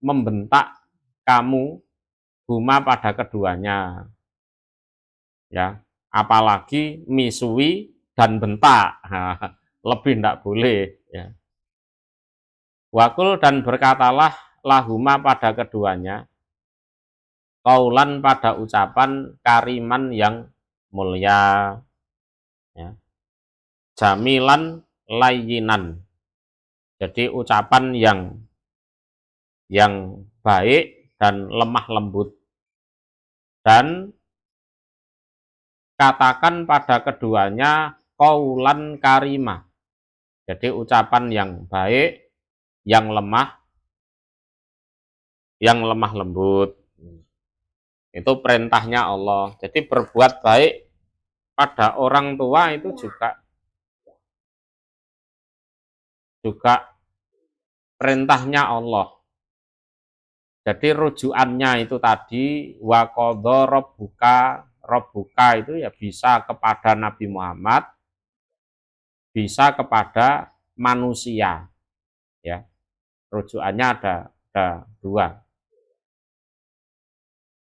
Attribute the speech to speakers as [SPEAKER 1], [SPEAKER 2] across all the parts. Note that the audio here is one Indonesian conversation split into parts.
[SPEAKER 1] membentak kamu huma pada keduanya. Ya, apalagi misui dan bentak. Lebih tidak boleh, ya. Wakul dan berkatalah lahuma pada keduanya, kaulan pada ucapan kariman yang mulia, ya. Jamilan layyinan, jadi ucapan yang baik dan lemah lembut, dan katakan pada keduanya kaulan karimah, jadi ucapan yang baik, yang lemah lembut. Itu perintahnya Allah. Jadi berbuat baik pada orang tua itu juga perintahnya Allah. Jadi rujukannya itu tadi wa qadha rabbuka itu ya bisa kepada Nabi Muhammad, bisa kepada manusia, ya. Rujukannya ada dua.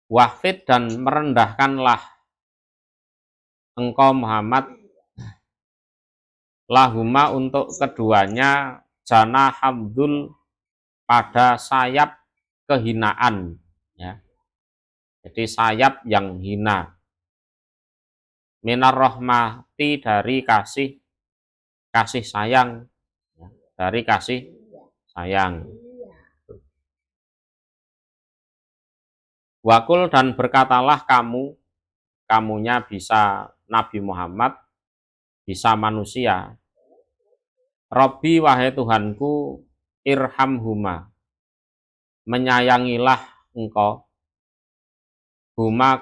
[SPEAKER 1] Wahfid dan merendahkanlah engkau Muhammad lahuma untuk keduanya jana hamdul pada sayap kehinaan, ya. Jadi sayap yang hina. Minar rahmati dari kasih sayang, ya. Dari kasih sayang. Wakul dan berkatalah kamunya bisa Nabi Muhammad, bisa manusia. Robbi wahai Tuhanku, irhamhuma, menyayangilah engkau, huma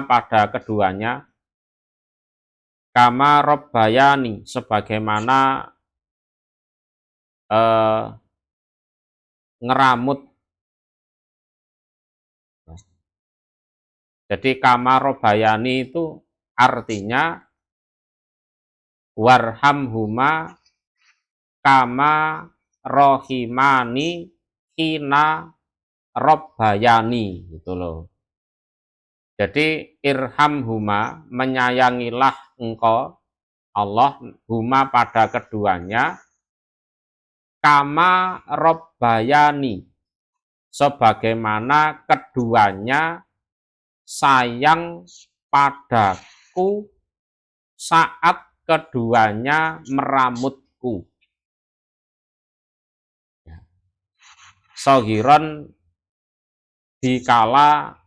[SPEAKER 1] pada keduanya, kama robbayani, sebagaimana ngeramut. Jadi kama robbayani itu artinya warhamhuma kama rohimani hina robbayani, gitu loh. Jadi irhamhuma, menyayangilah engkau Allah huma pada keduanya, kama robbayani, sebagaimana keduanya sayang padaku saat keduanya meramutku. Sogiron dikala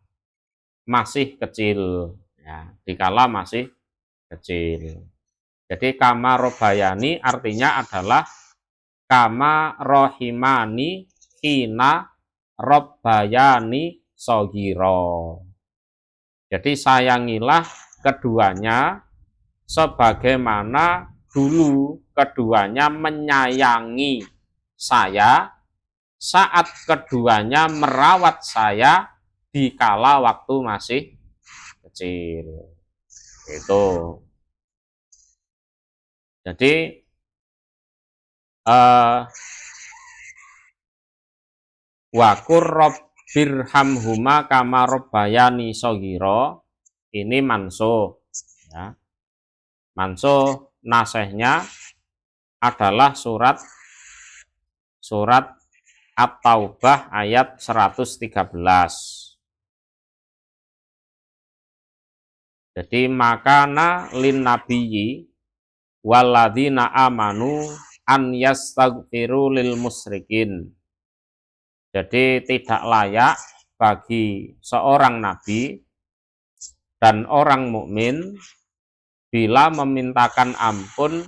[SPEAKER 1] masih kecil, ya, dikala masih kecil. Jadi kama robayani artinya adalah kama rohimani hina robbayani sogiro. Jadi sayangilah keduanya sebagaimana dulu keduanya menyayangi saya saat keduanya merawat saya di kala waktu masih kecil. Itu. Jadi wakur robbirhamhuma kama robbayani sogiro, ini mansuh, ya. Mansuh nasehnya adalah surat At-Taubah ayat 113. Jadi makana lin nabiyyi walladzina amanu an yastaghfiru lil musyrikin. Jadi tidak layak bagi seorang nabi dan orang mukmin bila memintakan ampun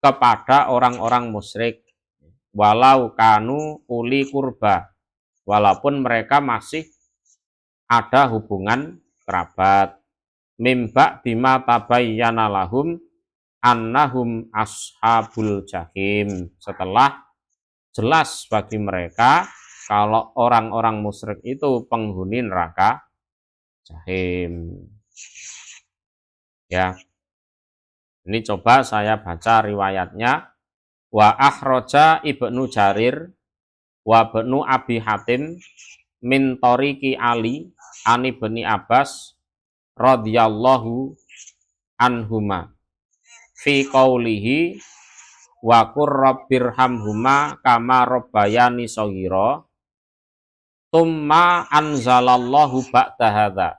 [SPEAKER 1] kepada orang-orang musyrik, walau kanu uli kurba, walaupun mereka masih ada hubungan kerabat. Mimba bima tabayyana lahum annahum ashabul jahim, setelah jelas bagi mereka kalau orang-orang musyrik itu penghuni neraka jahim. Ya. Ini coba saya baca riwayatnya. Wa akhraja Ibnu Jarir wa bnu Abi Hatim min tariqi Ali ani bani Abbas radhiyallahu anhuma fi qaulihi wa qur rabbirhamhuma kama rabbayani shaghira tumma anzalallahu ba'da hadza.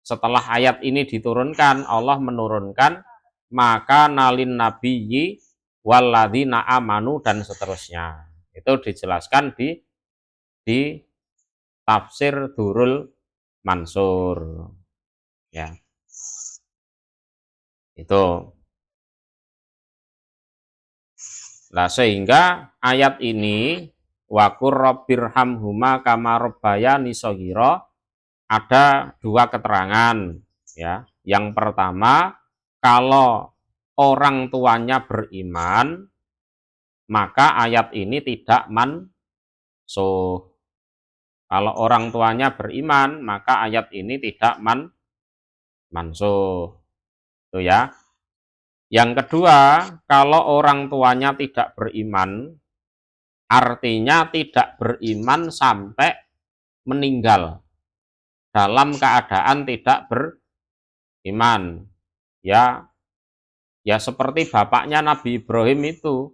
[SPEAKER 1] Setelah ayat ini diturunkan, Allah menurunkan maka nalin nabiyyi walladzina amanu dan seterusnya. Itu dijelaskan di tafsir Durrul Mansur. Ya. Itu. Nah, sehingga ayat ini wa qur rabbirhamhuma kama rabbayani shaghira ada dua keterangan, ya. Yang pertama, kalau orang tuanya beriman, maka ayat ini tidak mansuh. Kalau orang tuanya beriman, maka ayat ini tidak mansuh. Itu ya. Yang kedua, kalau orang tuanya tidak beriman, artinya tidak beriman sampai meninggal dalam keadaan tidak beriman. Ya seperti bapaknya Nabi Ibrahim itu.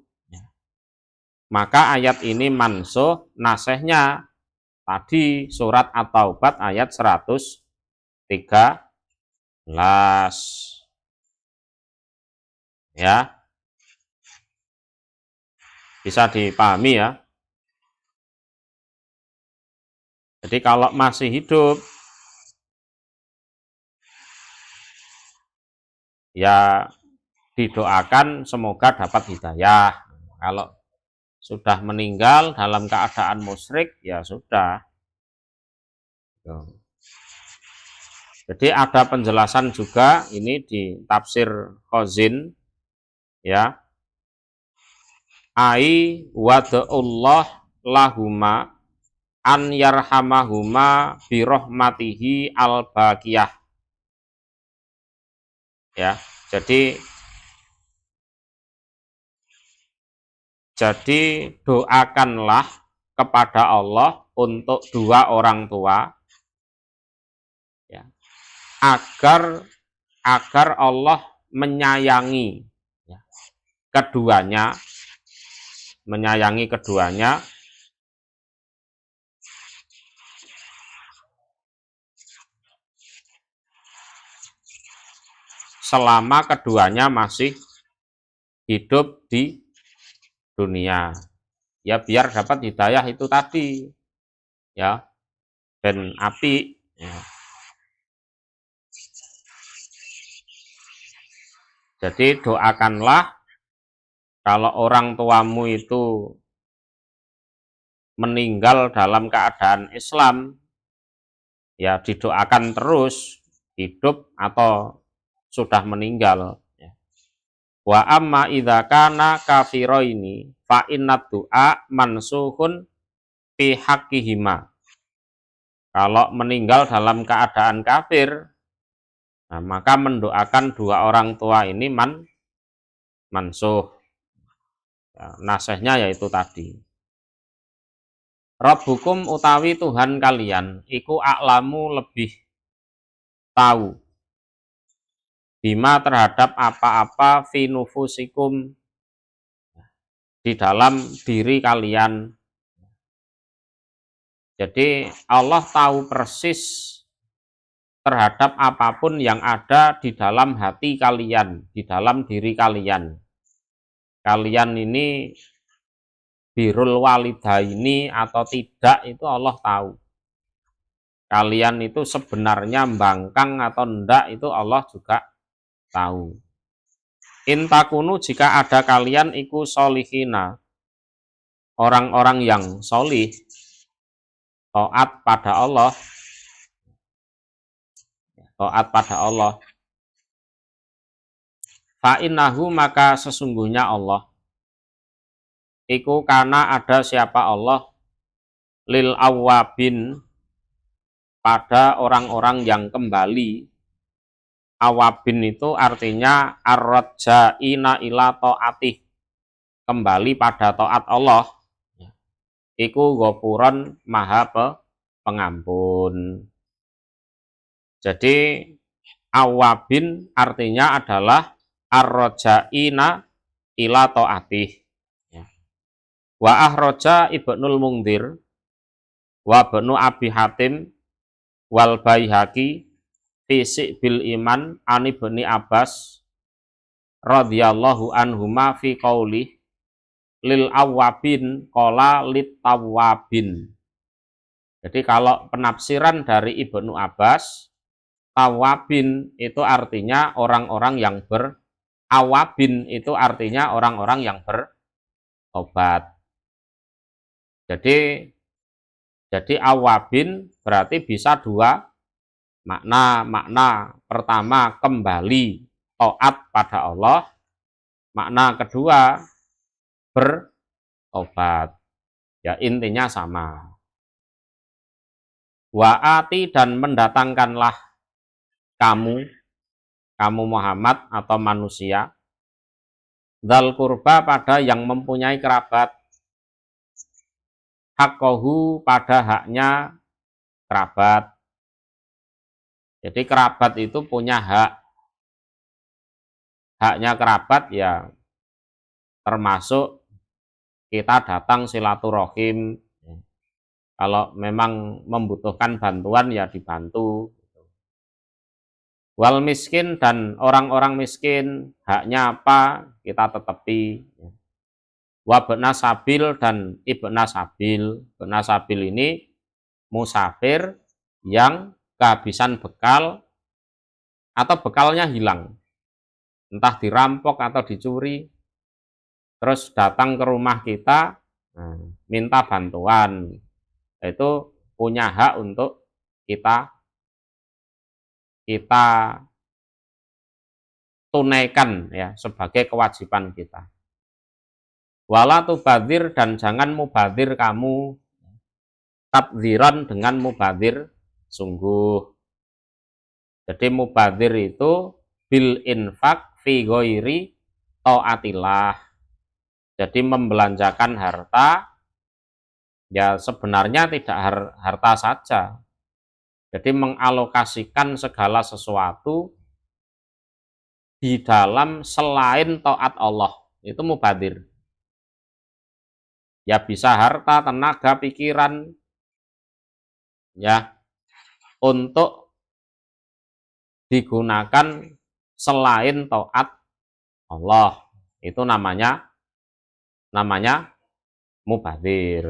[SPEAKER 1] Maka ayat ini mansuh, nasehnya tadi surat At-Taubah ayat 113. Ya. Bisa dipahami ya. Jadi kalau masih hidup, ya didoakan semoga dapat hidayah. Kalau sudah meninggal dalam keadaan musyrik, ya sudah. Jadi ada penjelasan juga ini di tafsir Khazin, ya. Ai wada'ullah lahuma an yarhamahuma bi rahmatihi al-baqiyah. Ya, jadi doakanlah kepada Allah untuk dua orang tua, ya, agar Allah menyayangi, ya, keduanya, selama keduanya masih hidup di dunia. Ya biar dapat hidayah itu tadi, ya, dan api, ya. Jadi doakanlah kalau orang tuamu itu meninggal dalam keadaan Islam, ya didoakan terus hidup atau sudah meninggal. Wa amma idza kana kafiroini fa inna du'a mansuhun fi haqqihima. Kalau meninggal dalam keadaan kafir, nah, maka mendoakan dua orang tua ini mansuh. Ya, nasihnya yaitu tadi. Rabbukum utawi Tuhan kalian iku a'lamu lebih tahu bima terhadap apa-apa fi nufusikum di dalam diri kalian. Jadi Allah tahu persis terhadap apapun yang ada di dalam hati kalian, di dalam diri kalian. Kalian ini birrul walidaini atau tidak itu Allah tahu. Kalian itu sebenarnya mbangkang atau enggak itu Allah juga tahu. Intakunu jika ada kalian iku solihina, orang-orang yang solih, taat pada Allah, fa'innahu maka sesungguhnya Allah, iku karena ada siapa Allah, lil awabin pada orang-orang yang kembali. Awabin itu artinya ar-raja'ina ila ta'atih, kembali pada taat Allah. iku ghafuron maha pengampun. Jadi awabin artinya adalah arrojaina ila taatih. Wa ahroja Ibnul Mungdir wa Ibnu Abi Hatim wal Baihaqi fisik bil iman ani Ibni Abbas radhiyallahu anhuma fi qaulih lil awabin qala lit tawabin. Jadi kalau penafsiran dari Ibnu Abbas, tawabin itu artinya orang-orang yang awabin itu artinya orang-orang yang bertobat. Jadi awabin berarti bisa dua makna. Makna pertama kembali taat pada Allah. Makna kedua bertobat. Ya intinya sama. Wa'ati dan mendatangkanlah kamu Muhammad atau manusia dzal qurba pada yang mempunyai kerabat, haqqahu pada haknya kerabat. Jadi kerabat itu punya hak. Haknya kerabat ya termasuk kita datang silaturahim. Kalau memang membutuhkan bantuan ya dibantu. Wal miskin dan orang-orang miskin haknya apa kita tetepi. Wabna sabil dan ibna sabil. Ibna sabil ini musafir yang kehabisan bekal atau bekalnya hilang. Entah dirampok atau dicuri. Terus datang ke rumah kita minta bantuan. Itu punya hak untuk kita tunaikan ya sebagai kewajiban kita. Wala tubadir dan jangan mubadir kamu tabdziran dengan mubadir sungguh. Jadi mubadir itu bil infak fi ghairi taatillah. Jadi membelanjakan harta ya sebenarnya tidak harta saja. Jadi mengalokasikan segala sesuatu di dalam selain taat Allah. Itu mubadir. Ya bisa harta, tenaga, pikiran ya untuk digunakan selain taat Allah. Itu namanya mubadir.